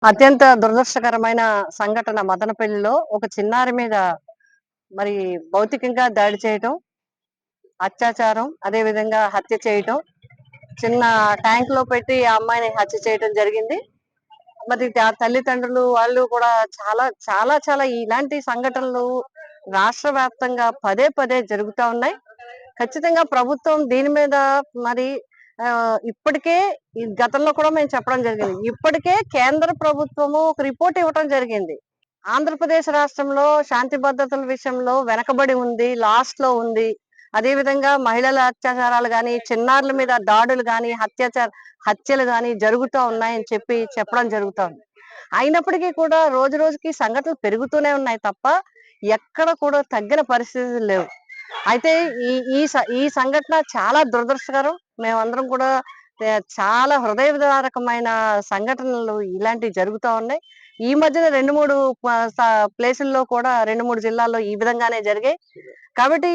అత్యంత దురదృష్టకరమైన సంఘటన మదనపల్లిలో ఒక చిన్నారి మీద మరి భౌతికంగా దాడి చేయటం, అత్యాచారం, అదే విధంగా హత్య చేయటం. చిన్న ట్యాంక్ లో పెట్టి ఆ అమ్మాయిని హత్య చేయటం జరిగింది. మరి ఆ తల్లిదండ్రులు వాళ్ళు కూడా చాలా చాలా చాలా ఇలాంటి సంఘటనలు రాష్ట్ర వ్యాప్తంగా పదే పదే జరుగుతా ఉన్నాయి. ఖచ్చితంగా ప్రభుత్వం దీని మీద మరి ఇప్పటికే ఈ గతంలో కూడా మేము చెప్పడం జరిగింది. ఇప్పటికే కేంద్ర ప్రభుత్వము ఒక రిపోర్ట్ ఇవ్వటం జరిగింది. ఆంధ్రప్రదేశ్ రాష్ట్రంలో శాంతి భద్రతల విషయంలో వెనకబడి ఉంది, లాస్ట్ లో ఉంది. అదే విధంగా మహిళల అత్యాచారాలు గాని, చిన్నారుల మీద దాడులు గాని, హత్యలు గాని జరుగుతూ ఉన్నాయని చెప్పడం జరుగుతోంది. అయినప్పటికీ కూడా రోజు రోజుకి సంఘటనలు పెరుగుతూనే ఉన్నాయి తప్ప ఎక్కడ కూడా తగ్గిన పరిస్థితులు లేవు. అయితే ఈ ఈ ఈ సంఘటన చాలా దురదృష్టకరం. మేమందరం కూడా చాలా హృదయ విదారకమైన సంఘటనలు ఇలాంటివి జరుగుతా ఉన్నాయి. ఈ మధ్యన 2, 3 ప్లేసుల్లో కూడా 2, 3 జిల్లాల్లో ఈ విధంగానే జరిగాయి. కాబట్టి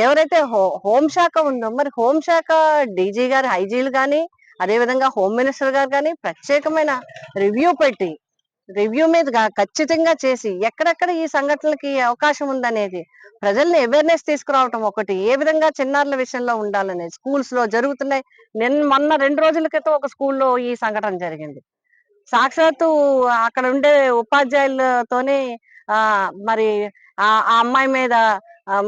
ఎవరైతే హోంశాఖ ఉందో మరి హోంశాఖ డీజీ గారు, ఐజీలు గాని, అదే విధంగా హోమ్ మినిస్టర్ గారు గాని ప్రత్యేకమైన రివ్యూ పెట్టి రివ్యూ మీద ఖచ్చితంగా చేసి ఎక్కడెక్కడ ఈ సంఘటనలకి అవకాశం ఉందనేది ప్రజల్ని అవేర్నెస్ తీసుకురావటం ఒకటి. ఏ విధంగా చిన్నారుల విషయంలో ఉండాలనేది స్కూల్స్ లో జరుగుతున్నాయి. మొన్న 2 రోజుల క్రితం ఒక స్కూల్లో ఈ సంఘటన జరిగింది. సాక్షాత్తు అక్కడ ఉండే ఉపాధ్యాయులతోనే మరి ఆ అమ్మాయి మీద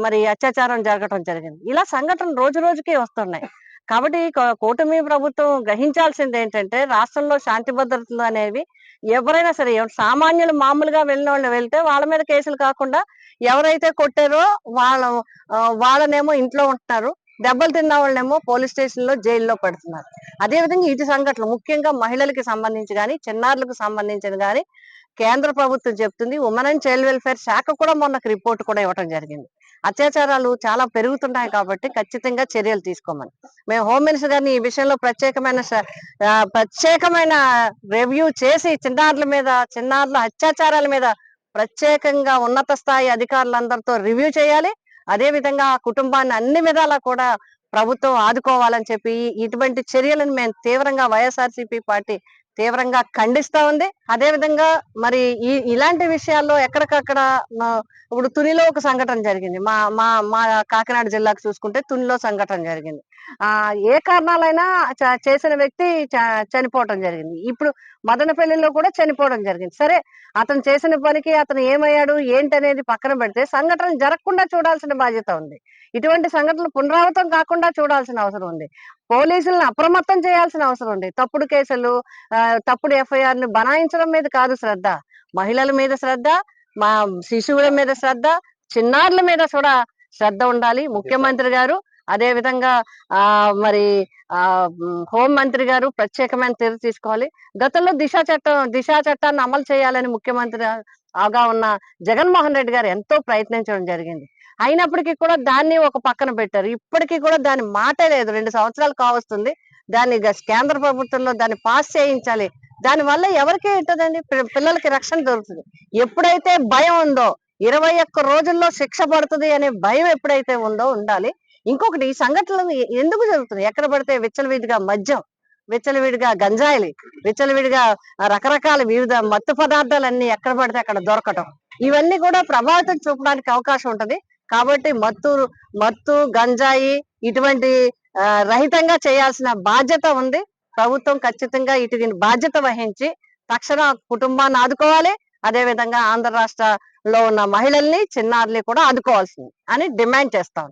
మరి అత్యాచారం జరగటం జరిగింది. ఇలా సంఘటనలు రోజు రోజుకి వస్తున్నాయి. కాబట్టి కూటమి ప్రభుత్వం గ్రహించాల్సింది ఏంటంటే రాష్ట్రంలో శాంతి భద్రతలు అనేవి ఎవరైనా సరే సామాన్యులు మామూలుగా వెళ్ళిన వాళ్ళు వెళ్తే వాళ్ళ మీద కేసులు కాకుండా ఎవరైతే కొట్టారో వాళ్ళ వాళ్ళనేమో ఇంట్లో ఉంటున్నారు, దెబ్బలు తిన్న వాళ్ళనేమో పోలీస్ స్టేషన్ లో జైల్లో పెడుతున్నారు. అదే విధంగా ఇటు సంఘటనలు ముఖ్యంగా మహిళలకు సంబంధించి గాని, చిన్నారులకు సంబంధించిన గాని కేంద్ర ప్రభుత్వం చెప్తుంది. ఉమెన్ అండ్ చైల్డ్ వెల్ఫేర్ శాఖ కూడా మొన్నకు రిపోర్ట్ కూడా ఇవ్వడం జరిగింది. అత్యాచారాలు చాలా పెరుగుతున్నాయి కాబట్టి ఖచ్చితంగా చర్యలు తీసుకోమని. మేము హోమ్ మినిస్టర్ గారిని ఈ విషయంలో ప్రత్యేకమైన రివ్యూ చేసి చిన్నారుల అత్యాచారాల మీద ప్రత్యేకంగా ఉన్నత స్థాయి అధికారులందరితో రివ్యూ చేయాలి. అదే విధంగా ఆ కుటుంబాన్ని అన్ని విధాలా కూడా ప్రభుత్వం ఆదుకోవాలని చెప్పి ఇటువంటి చర్యలను మేము తీవ్రంగా వైఎస్ఆర్సీపీ పార్టీ తీవ్రంగా ఖండిస్తా ఉంది. అదే విధంగా మరి ఇలాంటి విషయాల్లో ఎక్కడికక్కడ ఇప్పుడు తునిలో ఒక సంఘటన జరిగింది. మా మా మా కాకినాడ జిల్లాకు చూసుకుంటే తునిలో సంఘటన జరిగింది. ఏ కారణాలైనా చేసిన వ్యక్తి చనిపోవటం జరిగింది. ఇప్పుడు మదనపల్లిలో కూడా చనిపోవడం జరిగింది. సరే, అతను చేసిన పనికి అతను ఏమయ్యాడు ఏంటనేది పక్కన పెడితే సంఘటన జరగకుండా చూడాల్సిన బాధ్యత ఉంది. ఇటువంటి సంఘటనలు పునరావృతం కాకుండా చూడాల్సిన అవసరం ఉంది. పోలీసులను అప్రమత్తం చేయాల్సిన అవసరం ఉంది. తప్పుడు కేసులు, తప్పుడు ఎఫ్ఐఆర్ ని బనాయించడం మీద కాదు శ్రద్ధ, మహిళల మీద శ్రద్ధ, మా శిశువుల మీద శ్రద్ధ, చిన్నారుల మీద కూడా శ్రద్ధ ఉండాలి. ముఖ్యమంత్రి గారు అదే విధంగా మరి హోం మంత్రి గారు ప్రత్యేకమైన చర్య తీసుకోవాలి. గతంలో దిశ చట్టాన్ని అమలు చేయాలని ముఖ్యమంత్రి ఆగా ఉన్న జగన్మోహన్ రెడ్డి గారు ఎంతో ప్రయత్నించడం జరిగింది. అయినప్పటికీ కూడా దాన్ని ఒక పక్కన పెట్టారు. ఇప్పటికీ కూడా దాని మాటే లేదు. 2 సంవత్సరాలు కావస్తుంది. దాన్ని కేంద్ర ప్రభుత్వంలో దాన్ని పాస్ చేయించాలి. దాని వల్ల ఎవరికి ఉంటుందండి? పిల్లలకి రక్షణ దొరుకుతుంది. ఎప్పుడైతే భయం ఉందో 21 రోజుల్లో శిక్ష పడుతుంది అనే భయం ఎప్పుడైతే ఉందో ఉండాలి. ఇంకొకటి, ఈ సంఘటనలు ఎందుకు జరుగుతున్నాయి? ఎక్కడ పడితే విచ్చలవిడిగా మద్యం, విచ్చలవిడిగా గంజాయిలు, విచ్చలవిడిగా రకరకాల వివిధ మత్తు పదార్థాలన్నీ ఎక్కడ పడితే అక్కడ దొరకటం, ఇవన్నీ కూడా ప్రభావితం చూపడానికి అవకాశం ఉంటది. కాబట్టి మత్తు గంజాయి ఇటువంటి రహితంగా చేయాల్సిన బాధ్యత ఉంది. ప్రభుత్వం ఖచ్చితంగా దీని బాధ్యత వహించి తక్షణ కుటుంబాన్ని ఆదుకోవాలి. అదే విధంగా ఆంధ్ర రాష్ట్రంలో ఉన్న మహిళల్ని, చిన్నారుల్ని కూడా ఆదుకోవాల్సింది అని డిమాండ్ చేస్తాం.